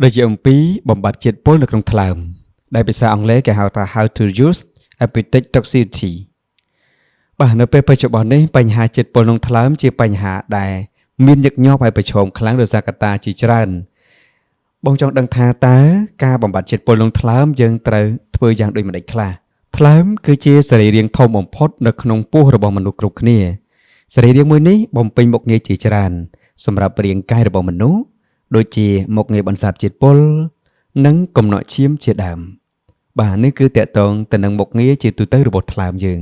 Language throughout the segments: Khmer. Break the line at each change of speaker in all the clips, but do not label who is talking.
ដូចជាអំពីបំបត្តិជាតិពុលនៅក្នុងថ្លើមដែលភាសាអង់គ្លេសគេហៅថា How to use appetite toxicity បាទនៅពេលបច្ចុប្បន្ននេះបញ្ហាជាតិពុលក្នុងថ្លើមជាបញ្ហាដែលមានញឹកញាប់ហើយប្រឈមខ្លាំងដោយសារកត្តាជាច្រើនបងចង់ដឹងថាតើការបំបត្តិជាតិពុលក្នុងថ្លើមយើងត្រូវធ្វើយ៉ាងដូចម្តេចខ្លះថ្លើមគឺជាសរីរាង្គធំបំផុតនៅក្នុងពោះរបស់មនុស្សគ្រប់គ្នាសរីរាង្គមួយនេះបំពេញមុខងារជាច្រើនសម្រាប់រាងកាយរបស់មនុស្សដូចជាមុខងារបន្សាបជាតិពុលនិងកំណកឈាមជាដើមបាទនេះគឺតកតងទៅនឹងមុខងារជាទូទៅរបស់ថ្លើមយើង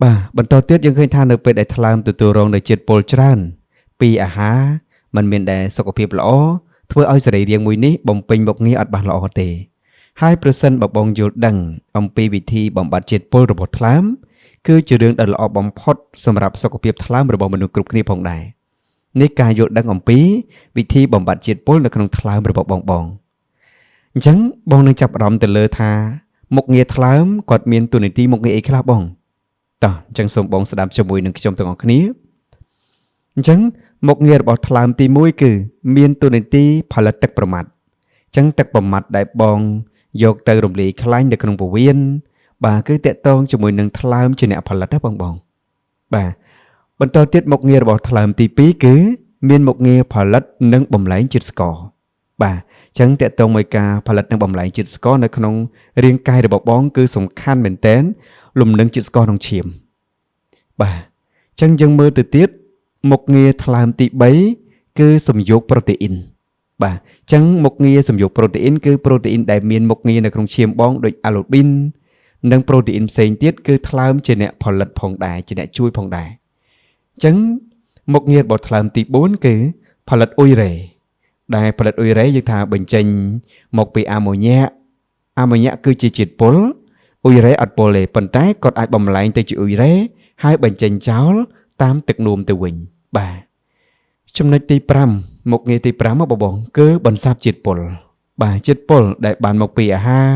បាទបន្តទៀតយើងឃើញថានៅពេលដែលថ្លើមទទួលរងនូវជាតិពុលច្រើនពីអាហារมันមានដែលសុខភាពល្អធ្វើឲ្យសរីរាង្គមួយនេះបំពេញមុខងារអត់បានល្អទេហើយប្រសិនបើបងយល់ដឹងអំពីវិធីបំបត្តិជាតិពុលរបស់ថ្លើមគឺជារឿងដ៏ល្អបំផុតសម្រាប់សុខភាពថ្លើមរបស់មនុស្សគ្រប់គ្នាផងដែរនេះការយល់ដឹងអំពីវិធីបំបត្តិជាតិពុលនៅក្នុងថ្លើមរបស់បងអញ្ចឹងបងនឹងចាប់អារម្មណ៍ទៅលើថាមុខងារថ្លើមគាត់មានតួនាទីមុខងារអីខ្លះបងតោះអញ្ចឹងសូមបងស្ដាប់ជាមួយនឹងខ្ញុំទាំងអស់គ្នាអញ្ចឹងមុខងាររបស់ថ្លើមទី1គឺមានតួនាទីផលិតទឹកប្រមាត់អញ្ចឹងទឹកប្រមាត់ដែលបងយកទៅរំលាយខ្លាញ់នៅក្នុងពោះវៀនបាទគឺតកតងជាមួយនឹងថ្លើមជាអ្នកផលិតណាបងបាទបន្តទៀតមុខងាររបស់ថ្លើមទី2គឺមានមុខងារផលិតនិងបំលែងជាតិស្ករបាទអញ្ចឹងតកតងមួយការផលិតនិងបំលែងជាតិស្ករនៅក្នុងរាងកាយរបស់បងគឺសំខាន់មែនទែនលំនឹងជាតិស្ករក្នុងឈាមបាទអញ្ចឹងយើងមើលទៅទៀតមុខងារថ្លើមទី3គឺសំយោគប្រូតេអ៊ីនបាទអញ្ចឹងមុខងារសំយោគប្រូតេអ៊ីនគឺប្រូតេអ៊ីនដែលមានមុខងារនៅក្នុងឈាមបងដូចអាឡូប៊ីននិងប្រូតេអ៊ីនផ្សេងទៀតគឺថ្លើមជាអ្នកផលិតផងដែរជាអ្នកជួយផងដែរអញ្ចឹងមុខងាររបស់ថ្លើមទី4គឺផលិតអ៊ុយរ៉េដែលផលិតអ៊ុយរ៉េយើងថាបញ្ចេញមកពីអាម៉ូញ៉ាកគឺជាជាតិពុលអ៊ុយរ៉េអត់ពុលទេប៉ុន្តែគាត់អាចបំលែងទៅជាអ៊ុយរ៉េហើយបញ្ចេញចោលតាមទឹកនោមទៅវិញបាទចំណុចទី5មុខងារទី5មកបងគឺបន្សាបជាតិពុលបាទជាតិពុលដែលបានមកពីអាហារ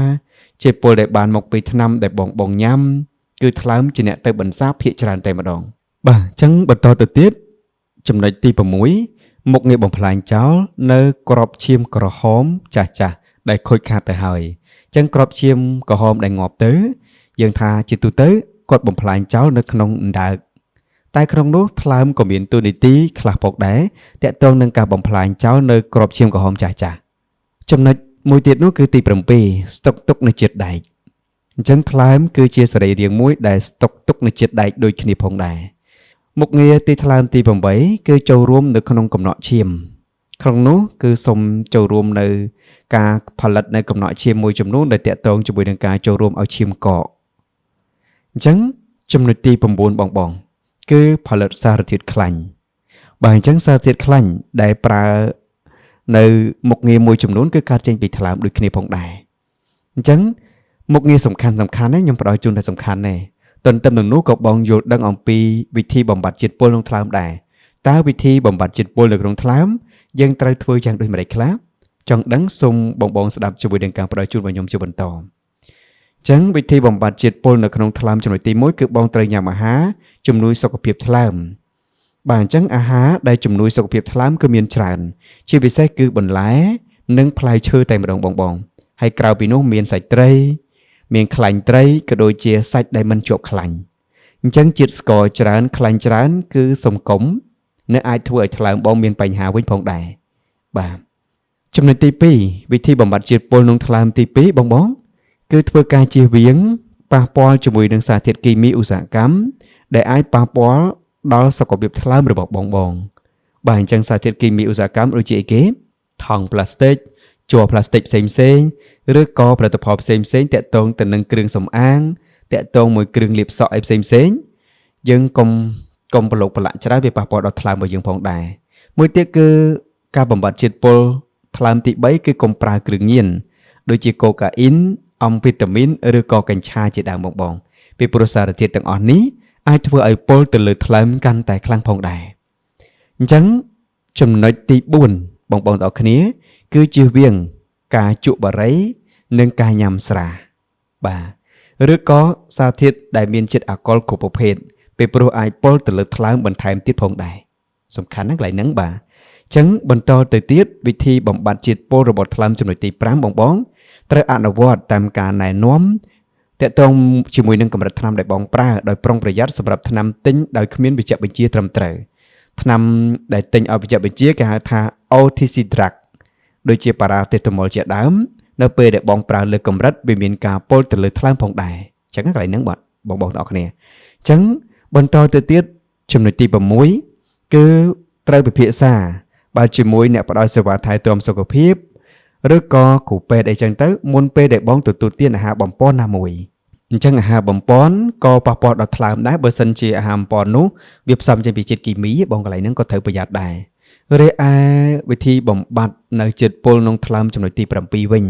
ជាតិពុលដែលបានមកពីថ្នាំដែលបងញ៉ាំគឺថ្លើមជាអ្នកទៅបន្សាបភាគច្រើនតែម្ដងបាទអញ្ចឹងបន្តទៅទៀតចំណុចទី6មុខងារបំផ្លាញចោលនៅក្របឈាមក្រហមចាស់ដែលខូចខាតទៅហើយអញ្ចឹងក្របឈាមក្រហមដែលងាប់ទៅយើងថាជាទូទៅគាត់បំផ្លាញចោលនៅក្នុងអណ្ដើកតែក្នុងនោះថ្លើមក៏មានតួនាទីខ្លះផងដែរទាក់ទងនឹងការបំផ្លាញចោលនៅក្របឈាមក្រហមចាស់ចំណុចមួយទៀតនោះគឺទី7ស្តុកទុកនៅជាតិដែកអញ្ចឹងថ្លើមគឺជាសរីរាង្គមួយដែលស្តុកទុកនៅជាតិដែកដូចគ្នាផងដែរមុខងារទីថ្លើមទី8គឺចូលរួមនៅក្នុងកំណកឈាមក្នុងនោះគឺសូមចូលរួមនៅការផលិតនៅកំណកឈាមមួយចំនួនដែលតាក់ទងជាមួយនឹងការចូលរួមឲ្យឈាមកកអញ្ចឹងចំណុចទី9បងគឺផលិតសារធាតុខ្លាញ់បាទអញ្ចឹងសារធាតុខ្លាញ់ដែលប្រើនៅមុខងារមួយចំនួនគឺកើតចេញពីថ្លើមដូចគ្នាផងដែរអញ្ចឹងមុខងារសំខាន់ណាខ្ញុំផ្ដល់ជូនតែសំខាន់ណាទន្ទឹមនឹងនោះក៏បងយល់ដឹងអំពីវិធីបំបត្តិជាតិពុលក្នុងថ្លើមដែរតើវិធីបំបត្តិជាតិពុលនៅក្នុងថ្លើមយើងត្រូវធ្វើយ៉ាងដូចម្តេចខ្លះចង់ដឹងសូមបងស្ដាប់ជាមួយនឹងការផ្ដល់ជូនរបស់ខ្ញុំជាបន្តអញ្ចឹងវិធីបំបត្តិជាតិពុលនៅក្នុងថ្លើមចំណុចទី1គឺបងត្រូវញ៉ាំអាហារជំនួយសុខភាពថ្លើមបាទអញ្ចឹងអាហារដែលជំនួយសុខភាពថ្លើមគឺមានច្រើនជាពិសេសគឺបន្លែនិងផ្លែឈើតែម្ដងបងហើយក្រៅពីនោះមានសាច់ត្រីមានខ្លាញ់ត្រីក៏ដូចជាសាច់ដែលមិនជាប់ខ្លាញ់អញ្ចឹងជាតិស្ករច្រើនខ្លាញ់ច្រើនគឺសង្គមនៅអាចធ្វើឲ្យថ្លើមបងមានបញ្ហាវិញផងដែរបាទចំណុចទី2វិធីបំបត្តិជាតិពុលក្នុងថ្លើមទី2បងគឺធ្វើការជៀសវាងប៉ះពាល់ជាមួយនឹងសារធាតុគីមីឧស្សាហកម្មដែលអាចប៉ះពាល់ដល់សុខភាពថ្លើមរបស់បងបាទអញ្ចឹងសារធាតុគីមីឧស្សាហកម្មដូចជាអីគេថង់ប្លាស្ទិកជ័រប្លាស្ទិកផ្សេងឬក៏ផលិតផលផ្សេងតាក់ទងទៅនឹងគ្រឿងសម្អាងតាក់ទងមួយគ្រឿងលាបសក់អីផ្សេងយើងកុំប្រឡូកប្រឡាក់ច្រើនវាប៉ះពាល់ដល់ថ្លើមរបស់យើងផងដែរមួយទៀតគឺការបំបត្តិជាតិពុលថ្លើមទី3គឺកុំប្រើគ្រឿងញៀនដូចជាកូកាអ៊ីនអង់វីតាមីនឬក៏កញ្ឆាជាដើមបងពីព្រោះសារធាតុទាំងអស់នេះអាចធ្វើឲ្យពុលទៅលើថ្លើមកាន់តែខ្លាំងផងដែរអញ្ចឹងចំណុចទី4បងទាំងអស់គ្នាគឺជៀសវាងការជក់បារីនិងការញ៉ាំស្រាបាទឬក៏សារធាតុដែលមានជាតិអាល់កុលគ្រប់ប្រភេទពីព្រោះអាចពុលទៅលើថ្លើមបន្ថែមទៀតផងដែរសំខាន់ណាស់កន្លែងហ្នឹងបាទអ ចឹងបន្តទៅទៀតវិធីបំបត្តិជាតិពុលរបស់ថ្លើមចំណុចទី5បងត្រូវអនុវត្តតាមការណែនាំតកតងជាមួយនឹងកម្រិតថ្នាំដែលបងប្រើដោយប្រុងប្រយ័ត្នសម្រាប់ថ្នាំទិញដោយគ្មានវេជ្ជបញ្ជាត្រឹមត្រូវថ្នាំដែលទិញឲ្យវេជ្ជបញ្ជាគេហៅថា OTC drug ដូចជា paracetamol ជាដើមនៅពេលដែលបងប្រើលើកម្រិតវាមានការពុលទៅលើថ្លើមផងដែរអញ្ចឹងកន្លែងហ្នឹងបងទាំងអស់គ្នាអញ្ចឹងបន្តទៅទៀតចំណុចទី6គឺត្រូវពិភាក្សាបើជាមួយអ្នកផ្ដល់សេវាថែទាំសុខភាពឬក៏គ្រូពេទ្យអីចឹងទៅមុនពេលដែលបងទទួលទានអាហារបំប៉នណាមួយអញ្ចឹងអាហារបំប៉នក៏ប៉ះពាល់ដល់ថ្លើមដែរបើសិនជាអាហារបំប៉ននោះវាផ្សំចេញពីជាតិគីមីបងកន្លែងហ្នឹងក៏ត្រូវប្រយ័ត្នដែររីឯវិធីបំបត្តិនៅជាតិពុលក្នុងថ្លើមចំណុចទី7វិញ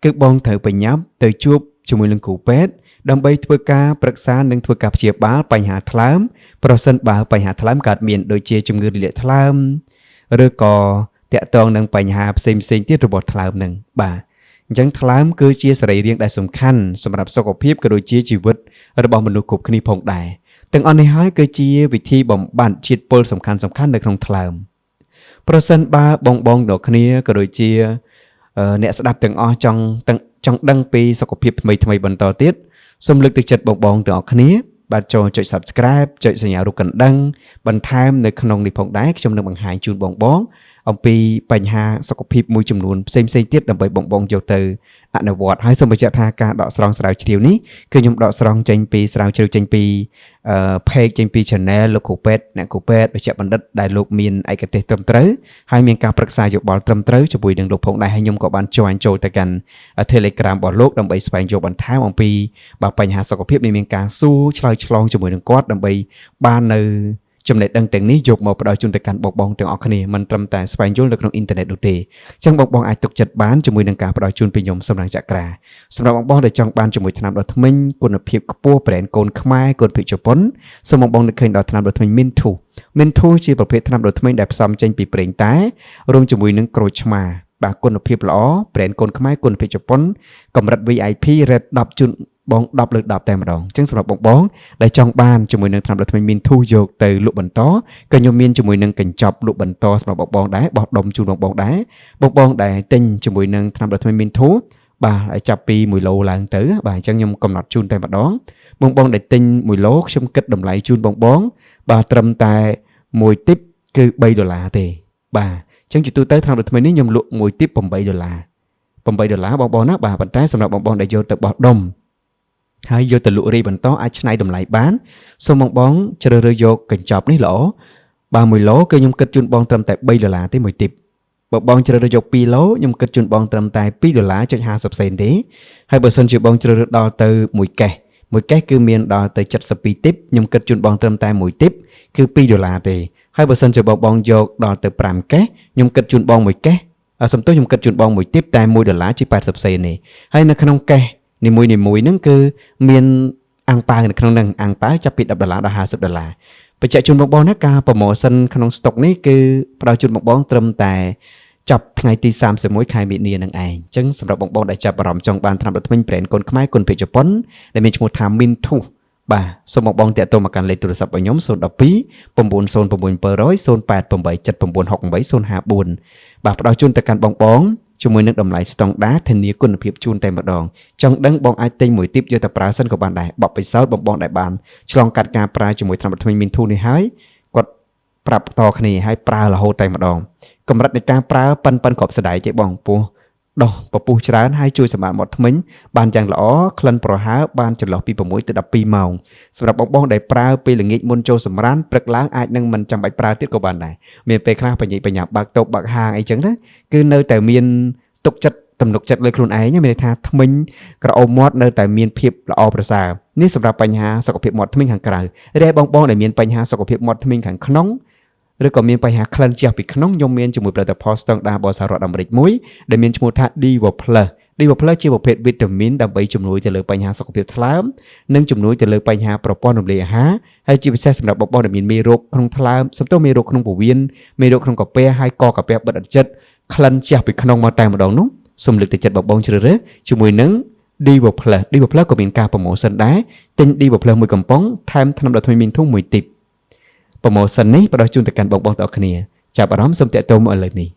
គឺបងត្រូវបញ្ញាប់ទៅជួបជាមួយនឹងគ្រូពេទ្យដើម្បីធ្វើការប្រឹក្សានិងធ្វើការព្យាបាលបញ្ហាថ្លើមប្រសិនបើបញ្ហាថ្លើមកើតមានដូចជាជំងឺរលាកថ្លើមឬក៏តាក់ទងនឹងបញ្ហាផ្សេងទៀតរបស់ថ្លើមនឹងបាទអញ្ចឹងថ្លើមគឺជាសរីរាង្គដែលសំខាន់សម្រាប់សុខភាពក៏ដូចជាជីវិតរបស់មនុស្សគ្រប់គ្នាផងដែរទាំងអស់នេះហើយគឺជាវិធីបំបត្តិជាតិពុលសំខាន់នៅក្នុងថ្លើមប្រសិនបើបងទាំងគ្នាក៏ដូចជាអ្នកស្ដាប់ទាំងអស់ចង់ដឹងពីសុខភាពថ្មីបន្តទៀតសូមលើកទឹកចិត្តបងទាំងអស់គ្នាបាទចូលចុច Subscribe ចុចសញ្ញារូបកណ្ដឹងបន្ថែមនៅក្នុងនេះផងដែរខ្ញុំនឹងបង្ហាញជូនបងអំពីបញ្ហាសុខភាពមួយចំនួនផ្សេងទៀតដើម្បីបងយកទៅអនុវត្តហើយសូមបញ្ជាក់ថាការដកស្រង់ស្រាវជ្រាវនេះគឺខ្ញុំដកស្រង់ចេញពីស្រាវជ្រាវចេញពីpage ចេញពី channel លោកគ្រូពេទ្យអ្នកគ្រូពេទ្យវិជ្ជបណ្ឌិតដែលលោកមានឯកទេសត្រឹមត្រូវហើយមានការប្រឹក្សាយោបល់ត្រឹមត្រូវជាមួយនឹងលោកផងដែរហើយខ្ញុំក៏បាន join ចូលទៅកាន់ Telegram របស់លោកដើម្បីស្វែងយល់បន្ថែមអំពីបញ្ហាសុខភាពនេះមានការសួរឆ្លើយឆ្លងជាមួយនឹងគាត់ដើម្បីបាននៅចំណេះដឹងទាំងនេះយកមកផ្ដល់ជូនទៅកាន់បងទាំងអស់គ្នាមិនត្រឹមតែស្វែងយល់នៅក្នុងអ៊ីនធឺណិតនោះទេអញ្ចឹងបងអាចទុកចិត្តបានជាមួយនឹងការផ្ដល់ជូនពីខ្ញុំសំណាងចក្រាសម្រាប់បងដែលចង់បានជាមួយថ្នាំដុសធ្មេញគុណភាពខ្ពស់ប្រេនកូនខ្មែរគុណភាពជប៉ុនសូមបងនឹកឃើញដល់ថ្នាំដុសធ្មេញ Mintu ជាប្រភេទថ្នាំដុសធ្មេញដែលផ្សំចេញពីប្រេងតែរួមជាមួយនឹងក្រូចឆ្មាបាទគុណភាពល្អប្រេនកូនខ្មែរគុណភាពជប៉ុនកម្រិត VIP Red 10ជូនបង10លើ10តែម្ដងអញ្ចឹងសម្រាប់បងដែលចង់បានជាមួយនឹងថ្នាំដុសធ្មេញ Mintu យកទៅលក់បន្តក៏ខ្ញុំមានជាមួយនឹងកញ្ចប់លក់បន្តសម្រាប់បងដែរបោះដុំជូនបងដែរបងដែលទិញជាមួយនឹងថ្នាំដុសធ្មេញ Mintu បាទឲ្យចាប់ពី1ឡូឡើងទៅបាទអញ្ចឹងខ្ញុំកំណត់ជូនតែម្ដងបងដែលទិញ1ឡូខ្ញុំគិតតម្លៃជូនបងបាទត្រឹមតែ1ទីបគឺ$3ទេបាទអញ្ចឹងជាទូទៅថ្នាំដុសធ្មេញនេះខ្ញុំលក់1ទីប$8បងណាបាទប៉ុន្តែសម្រាប់បងដែលយកទៅបោះដុំហើយយកទៅលក់រីបន្តអាចឆ្នៃតម្លៃបានសូមបងជ្រើសរើសយកកញ្ចប់នេះល្អបាទ1ឡូគឺខ្ញុំគិតជូនបងត្រឹមតែ$3ទេ1ទីបបើបងជ្រើសរើសយក2ឡូខ្ញុំគិតជូនបងត្រឹមតែ$2.50 សេនទេហើយបើសិនជាបងជ្រើសរើសដល់ទៅ1កេសគឺមានដល់ទៅ72ទីបខ្ញុំគិតជូនបងត្រឹមតែ1ទីបគឺ$2ទេហើយបើសិនជាបងយកដល់ទៅ5កេសខ្ញុំគិតជូនបង1កេសសំទោសខ្ញុំគិតជូនបង1ទីបតែ$1ជា80សេនទេហើយនៅក្នុងកេសនីមួយហ្នឹងគឺមានអាំងប៉ាវនៅក្នុងហ្នឹងអាំងប៉ាវចាប់ពី$10ដល់$50បញ្ជាក់ជូនបងណាការប្រម៉ូសិនក្នុងស្តុកនេះគឺផ្ដល់ជូនបងត្រឹមតែចាប់ថ្ងៃទី31ខែមិនិនានឹងឯងអញ្ចឹងសម្រាប់បងដែលចាប់អារម្មណ៍ចង់បានថ្នាំដុសធ្មេញប្រេនកូនខ្មែរគុណភាពជប៉ុនដែលមានឈ្មោះថា Mintu បាទសូមបងតាក់ទងមកកាន់លេខទូរស័ព្ទរបស់ខ្ញុំ012 90700 0887968 054បាទផ្ដល់ជូនទៅកាន់បងជាមួយនឹងតម្លៃស្តង់ដារធានាគុណភាពជូនតែម្ដងចង់ដឹងបងអាចទិញមួយទីបយកទៅប្រើសិនក៏បានដែរបបពិសោធន៍បងដែលបានឆ្លងកាត់ការប្រើជាមួយថ្នាំដុសធ្មេញ Mintu នេះហើយគាត់ប្រាប់តគ្នាហើយប្រើរហូតតែម្ដងកម្រិតនៃការប្រើប៉ិនគ្រប់ស្ដាយទេបងពោះដោះពពុះច្រើនហើយជួយសម្អាតមាត់ធ្មេញបានយ៉ាងល្អក្លិនប្រហើរបានចន្លោះពី6ទៅ12ម៉ោងសម្រាប់បងដែលប្រើពេលល្ងាចមុនចូលសម្រានព្រឹកឡើងអាចនឹងមិនចាំបាច់ប្រើទៀតក៏បានដែរមានពេលខ្លះបញ្ញាបើកតូបបើកហាងអីចឹងណាគឺនៅតែមានទុកចិត្តទំនុកចិត្តលើខ្លួនឯងមានន័យថាធ្មេញក្រអូបមាត់នៅតែមានភាពល្អប្រសើរនេះសម្រាប់បញ្ហាសុខភាពមាត់ធ្មេញខាងក្រៅរីឯបងដែលមានបញ្ហាសុខភាពមាត់ធ្មេញខាងក្នុងឬក៏មានបញ្ហាក្លិនជះពីក្នុងខ្ញុំមានជាមួយផលិតផលស្តង់ដាររបស់សហរដ្ឋអាមេរិកមួយដែលមានឈ្មោះថា Divo Plus ជាប្រភេទវីតាមីនដើម្បីជំនួយទៅលើបញ្ហាសុខភាពថ្លើមនិងជំនួយទៅលើបញ្ហាប្រព័ន្ធរំលាយអាហារហើយជាពិសេសសម្រាប់បងដែលមានមេរោគក្នុងថ្លើមសំទោសមេរោគក្នុងពោះវៀនមេរោគក្នុងកាពះហើយកកាពះបិទអត់ចិត្តក្លិនជះពីក្នុងមកតែម្ដងនោះសូមលើកទឹកចិត្តបងជ្រើសរើសជាមួយនឹង Divo Plus ក៏មានការប្រម៉ូសិនដែរទិញ Divo Plus មួយកំប៉ុងថែមថ្នាំដុសធ្មេញ Mintu មួយទីបប្រម៉ូសិននេះផ្ដល់ជូនទៅកាន់បងទាំងអស់គ្នា ចាប់អារម្មណ៍សូមតាក់ទងមកឥឡូវនេះ